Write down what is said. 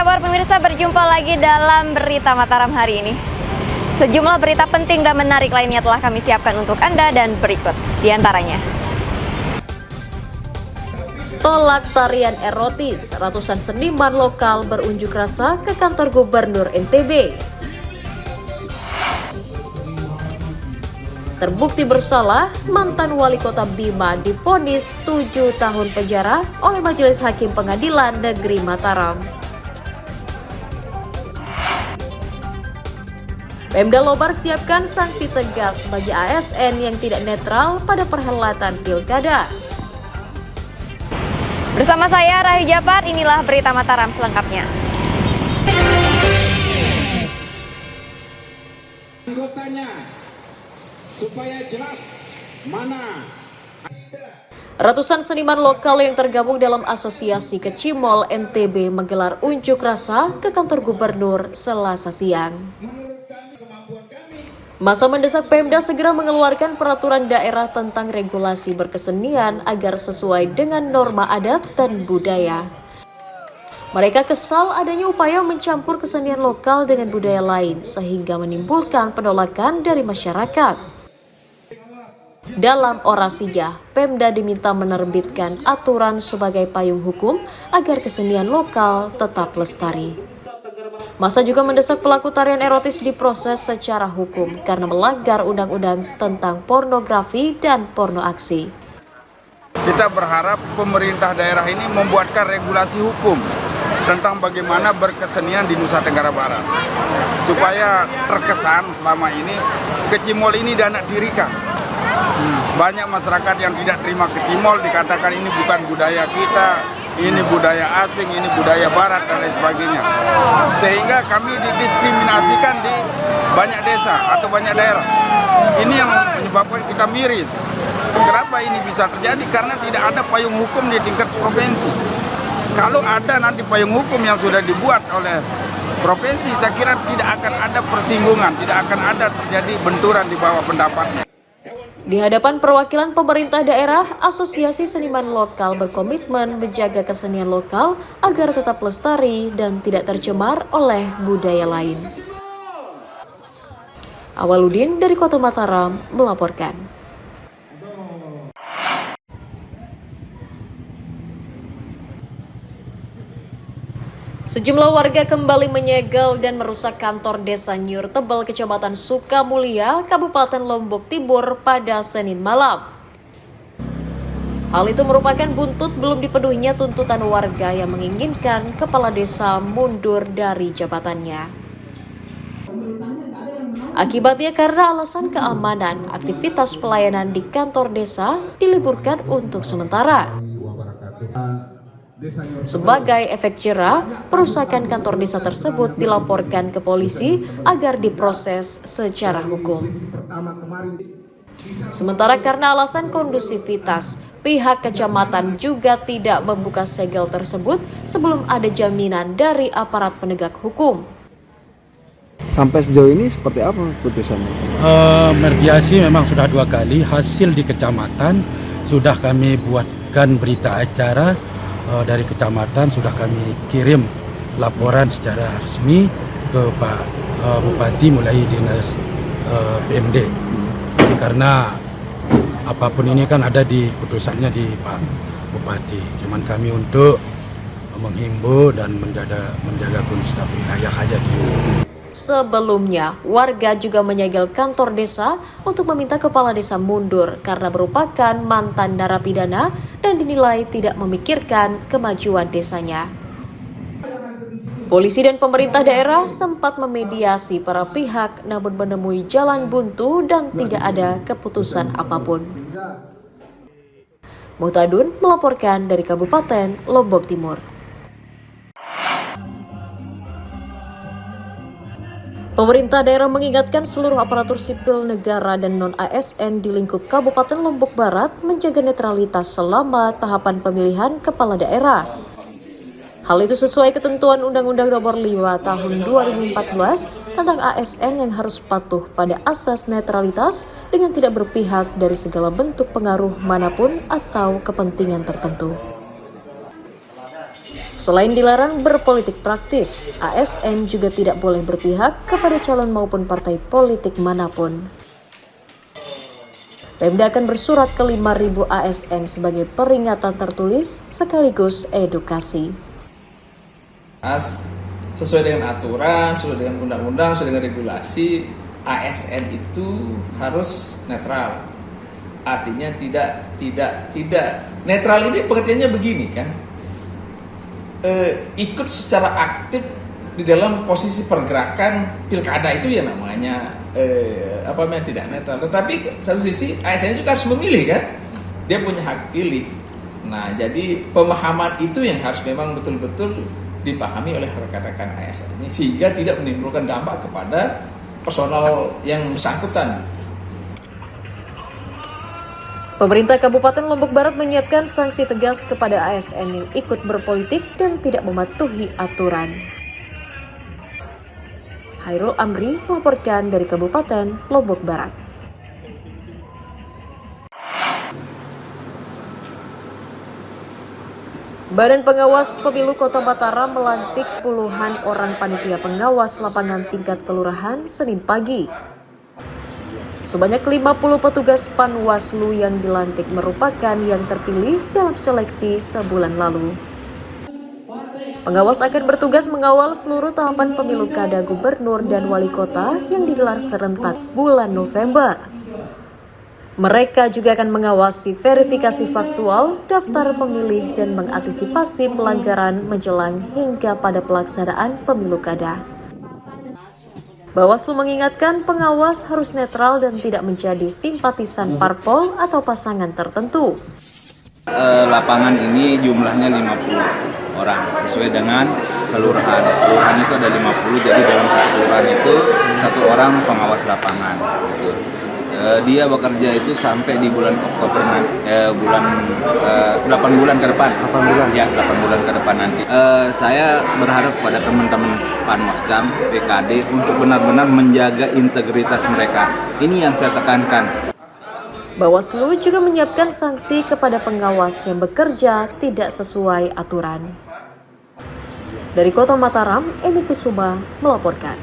kabar pemirsa, berjumpa lagi dalam Berita Mataram hari ini. Sejumlah berita penting dan menarik lainnya telah kami siapkan untuk Anda dan berikut diantaranya. Tolak tarian erotis, ratusan seniman lokal berunjuk rasa ke kantor Gubernur NTB. Terbukti bersalah, mantan wali kota Bima divonis 7 tahun penjara oleh Majelis Hakim Pengadilan Negeri Mataram. Pemda Lobar siapkan sanksi tegas bagi ASN yang tidak netral pada perhelatan pilkada. Bersama saya Rahayu Japar, inilah Berita Mataram selengkapnya. Anggotanya supaya jelas mana. Ratusan seniman lokal yang tergabung dalam Asosiasi Kecimol NTB menggelar unjuk rasa ke kantor gubernur Selasa siang. Masa mendesak Pemda segera mengeluarkan peraturan daerah tentang regulasi berkesenian agar sesuai dengan norma adat dan budaya. Mereka kesal adanya upaya mencampur kesenian lokal dengan budaya lain sehingga menimbulkan penolakan dari masyarakat. Dalam orasinya, Pemda diminta menerbitkan aturan sebagai payung hukum agar kesenian lokal tetap lestari. Masa juga mendesak pelaku tarian erotis diproses secara hukum karena melanggar undang-undang tentang pornografi dan porno aksi. Kita berharap pemerintah daerah ini membuatkan regulasi hukum tentang bagaimana berkesenian di Nusa Tenggara Barat. Supaya terkesan selama ini kecimol ini dan anak dirika. Banyak masyarakat yang tidak terima kecimol dikatakan ini bukan budaya kita, ini budaya asing, ini budaya barat dan lain sebagainya. Sehingga kami didiskriminasikan di banyak desa atau banyak daerah. Ini yang menyebabkan kita miris. Kenapa ini bisa terjadi? Karena tidak ada payung hukum di tingkat provinsi. Kalau ada nanti payung hukum yang sudah dibuat oleh provinsi, saya kira tidak akan ada persinggungan, tidak akan ada terjadi benturan di bawah pendapatnya. Di hadapan perwakilan pemerintah daerah, Asosiasi Seniman Lokal berkomitmen menjaga kesenian lokal agar tetap lestari dan tidak tercemar oleh budaya lain. Awaludin dari Kota Mataram melaporkan. Sejumlah warga kembali menyegel dan merusak kantor desa Nyur Tebel, Kecamatan Sukamulia, Kabupaten Lombok Timur pada Senin malam. Hal itu merupakan buntut belum dipenuhinya tuntutan warga yang menginginkan kepala desa mundur dari jabatannya. Akibatnya karena alasan keamanan, aktivitas pelayanan di kantor desa diliburkan untuk sementara. Sebagai efek jera, perusakan kantor desa tersebut dilaporkan ke polisi agar diproses secara hukum. Sementara karena alasan kondusivitas, pihak kecamatan juga tidak membuka segel tersebut sebelum ada jaminan dari aparat penegak hukum. Sampai sejauh ini seperti apa putusannya? Mediasi memang sudah 2 kali, hasil di kecamatan sudah kami buatkan berita acara. Dari kecamatan sudah kami kirim laporan secara resmi ke Pak Bupati mulai dinas PMD. Karena apapun ini kan ada di putusannya di Pak Bupati. Cuman kami untuk menghimbau dan menjaga kondisi wilayah aja di. Sebelumnya, warga juga menyegel kantor desa untuk meminta kepala desa mundur karena merupakan mantan narapidana dan dinilai tidak memikirkan kemajuan desanya. Polisi dan pemerintah daerah sempat memediasi para pihak namun menemui jalan buntu dan tidak ada keputusan apapun. Muhtadun melaporkan dari Kabupaten Lombok Timur. Pemerintah daerah mengingatkan seluruh aparatur sipil negara dan non-ASN di lingkup Kabupaten Lombok Barat menjaga netralitas selama tahapan pemilihan kepala daerah. Hal itu sesuai ketentuan Undang-Undang Nomor 5 Tahun 2014 tentang ASN yang harus patuh pada asas netralitas dengan tidak berpihak dari segala bentuk pengaruh manapun atau kepentingan tertentu. Selain dilarang berpolitik praktis, ASN juga tidak boleh berpihak kepada calon maupun partai politik manapun. Pemda akan bersurat ke 5.000 ASN sebagai peringatan tertulis sekaligus edukasi. Sesuai dengan aturan, sesuai dengan undang-undang, sesuai dengan regulasi, ASN itu harus netral. Artinya tidak netral ini pengertiannya begini kan? Ikut secara aktif di dalam posisi pergerakan pilkada itu ya namanya tidak netral. Tetapi satu sisi ASN juga harus memilih kan, dia punya hak pilih. Nah jadi pemahaman itu yang harus memang betul-betul dipahami oleh rekan-rekan ASN ini sehingga tidak menimbulkan dampak kepada personal yang bersangkutan. Pemerintah Kabupaten Lombok Barat menyiapkan sanksi tegas kepada ASN yang ikut berpolitik dan tidak mematuhi aturan. Hairul Amri melaporkan dari Kabupaten Lombok Barat. Badan Pengawas Pemilu Kota Mataram melantik puluhan orang panitia pengawas lapangan tingkat kelurahan Senin pagi. Sebanyak 50 petugas Panwaslu yang dilantik merupakan yang terpilih dalam seleksi sebulan lalu. Pengawas akan bertugas mengawal seluruh tahapan pemilu kada gubernur dan wali kota yang digelar serentak bulan November. Mereka juga akan mengawasi verifikasi faktual, daftar pemilih, dan mengantisipasi pelanggaran menjelang hingga pada pelaksanaan pemilu kada. Bawaslu mengingatkan pengawas harus netral dan tidak menjadi simpatisan parpol atau pasangan tertentu. Lapangan ini jumlahnya 50 orang sesuai dengan kelurahan. Kelurahan itu ada 50, jadi dalam satu kelurahan itu satu orang pengawas lapangan. Gitu. Dia bekerja itu sampai di bulan Oktober, 8 bulan ke depan. 8 bulan? Ya, 8 bulan ke depan nanti. Saya berharap kepada teman-teman Panwascam, PKD untuk benar-benar menjaga integritas mereka. Ini yang saya tekankan. Bawaslu juga menyiapkan sanksi kepada pengawas yang bekerja tidak sesuai aturan. Dari Kota Mataram, Eni Kusuma melaporkan.